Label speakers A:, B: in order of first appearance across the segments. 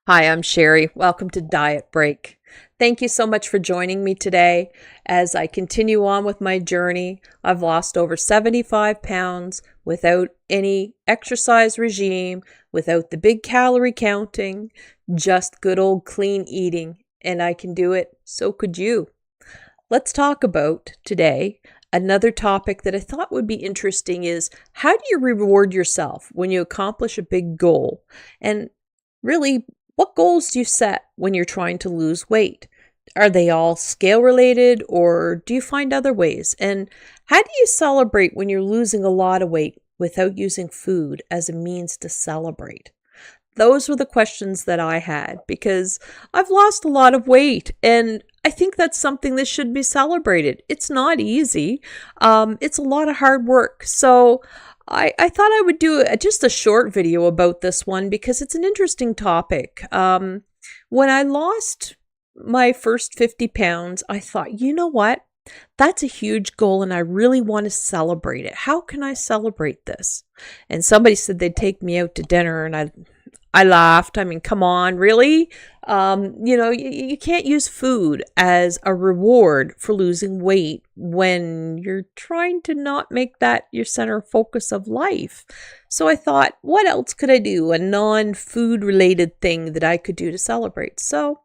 A: Hi, I'm Sherry. Welcome to Diet Break. Thank you so much for joining me today as I continue on with my journey. I've lost over 75 pounds without any exercise regime, without the big calorie counting, just good old clean eating. And I can do it. So could you. Let's talk about today. Another topic that I thought would be interesting is how do you reward yourself when you accomplish a big goal? And really, what goals do you set when you're trying to lose weight? Are they all scale related or do you find other ways? And how do you celebrate when you're losing a lot of weight without using food as a means to celebrate? Those were the questions that I had because I've lost a lot of weight and I think that's something that should be celebrated. It's not easy. It's a lot of hard work. So I thought I would do just a short video about this one because it's an interesting topic. When I lost my first 50 pounds, I thought, you know what? That's a huge goal and I really want to celebrate it. How can I celebrate this? And somebody said they'd take me out to dinner and I laughed. I mean, come on, really? You can't use food as a reward for losing weight when you're trying to not make that your center focus of life. So I thought, what else could I do? A non-food related thing that I could do to celebrate. So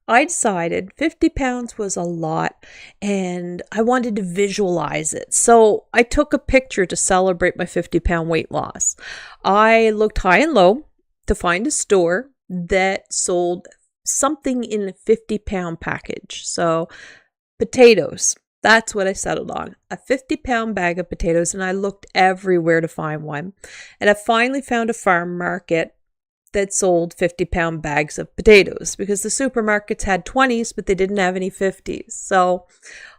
A: I decided 50 pounds was a lot and I wanted to visualize it. So I took a picture to celebrate my 50-pound weight loss. I looked high and low to find a store that sold something in a 50-pound package. So potatoes, that's what I settled on. A 50-pound bag of potatoes, and I looked everywhere to find one. And I finally found a farm market that sold 50-pound bags of potatoes because the supermarkets had 20s, but they didn't have any 50s. So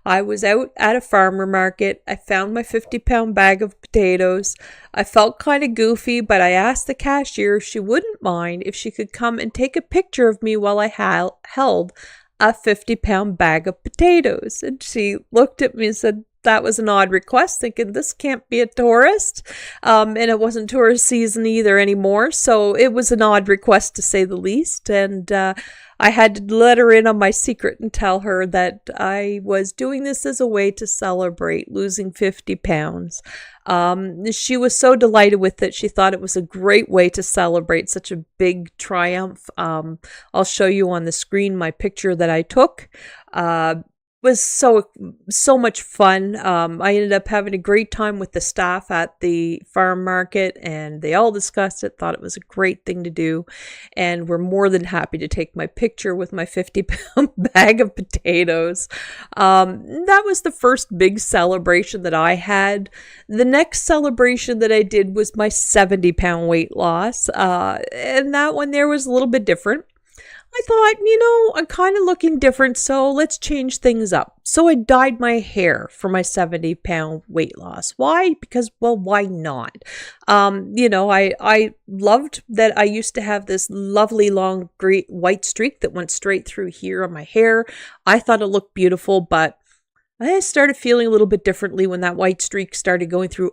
A: I was out at a farmer market. I found my 50-pound bag of potatoes. I felt kind of goofy, but I asked the cashier if she wouldn't mind if she could come and take a picture of me while I held a 50-pound bag of potatoes. And she looked at me and said, that was an odd request, thinking this can't be a tourist. And it wasn't tourist season either anymore. So it was an odd request to say the least. And I had to let her in on my secret and tell her that I was doing this as a way to celebrate losing 50 pounds. She was so delighted with it. She thought it was a great way to celebrate such a big triumph. I'll show you on the screen my picture that I took. Was so much fun. I ended up having a great time with the staff at the farm market and they all discussed it, thought it was a great thing to do, and were more than happy to take my picture with my 50-pound bag of potatoes. That was the first big celebration that I had. The next celebration that I did was my 70-pound weight loss, and that one there was a little bit different. I thought, I'm kind of looking different, so let's change things up. So I dyed my hair for my 70-pound weight loss. Why? Because, well, why not? I loved that I used to have this lovely long great white streak that went straight through here on my hair. I thought it looked beautiful, but I started feeling a little bit differently when that white streak started going through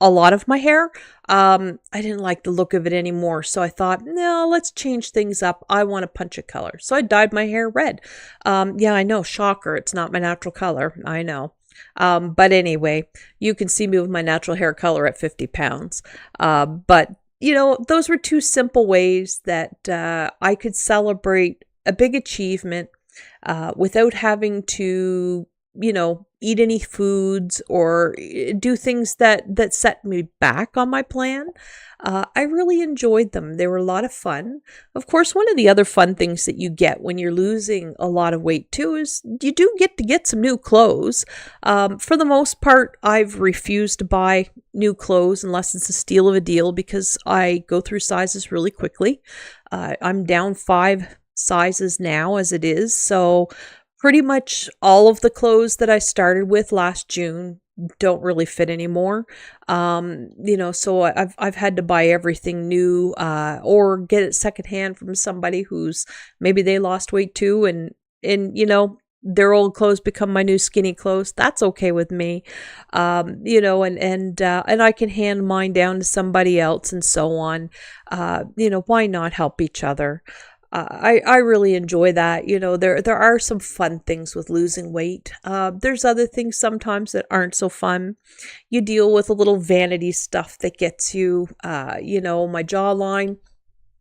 A: a lot of my hair. I didn't like the look of it anymore. So I thought, no, let's change things up. I want to punch a color. So I dyed my hair red. Yeah, I know. Shocker. It's not my natural color. I know. But anyway, you can see me with my natural hair color at 50 pounds. Those were two simple ways that I could celebrate a big achievement without having to eat any foods or do things that set me back on my plan. I really enjoyed them. They were a lot of fun. Of course, one of the other fun things that you get when you're losing a lot of weight too is you do get to get some new clothes. For the most part, I've refused to buy new clothes unless it's a steal of a deal because I go through sizes really quickly. I'm down 5 sizes now as it is. So pretty much all of the clothes that I started with last June don't really fit anymore. So I've had to buy everything new, or get it secondhand from somebody who's maybe they lost weight too. And their old clothes become my new skinny clothes. That's okay with me. You know, and I can hand mine down to somebody else and so on. You know, why not help each other? I really enjoy that. You know, there are some fun things with losing weight. There's other things sometimes that aren't so fun. You deal with a little vanity stuff that gets you, you know, my jawline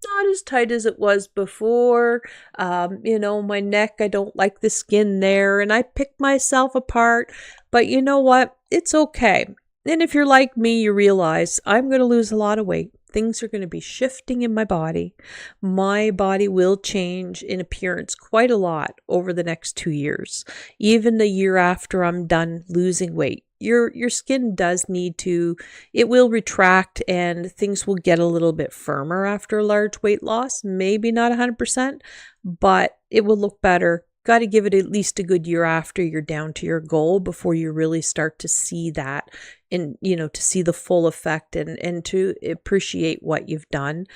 A: not as tight as it was before. You know, my neck, I don't like the skin there, and I pick myself apart. But you know what? It's okay. And if you're like me, you realize I'm going to lose a lot of weight. Things are going to be shifting in my body. My body will change in appearance quite a lot over the next 2 years. Even the year after I'm done losing weight, your skin does need to, it will retract and things will get a little bit firmer after a large weight loss. Maybe not 100%, but it will look better. Got to give it at least a good year after you're down to your goal before you really start to see that, and you know, to see the full effect and to appreciate what you've done.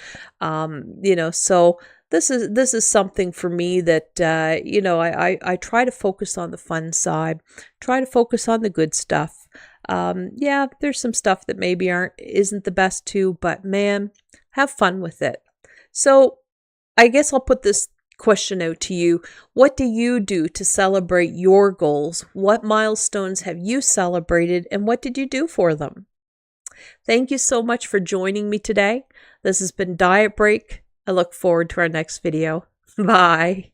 A: You know, so this is something for me that you know, I try to focus on the fun side, try to focus on the good stuff. Yeah, there's some stuff that maybe isn't the best too, but man, have fun with it. So I guess I'll put this question out to you. What do you do to celebrate your goals? What milestones have you celebrated and what did you do for them? Thank you so much for joining me today. This has been Diet Break. I look forward to our next video. Bye.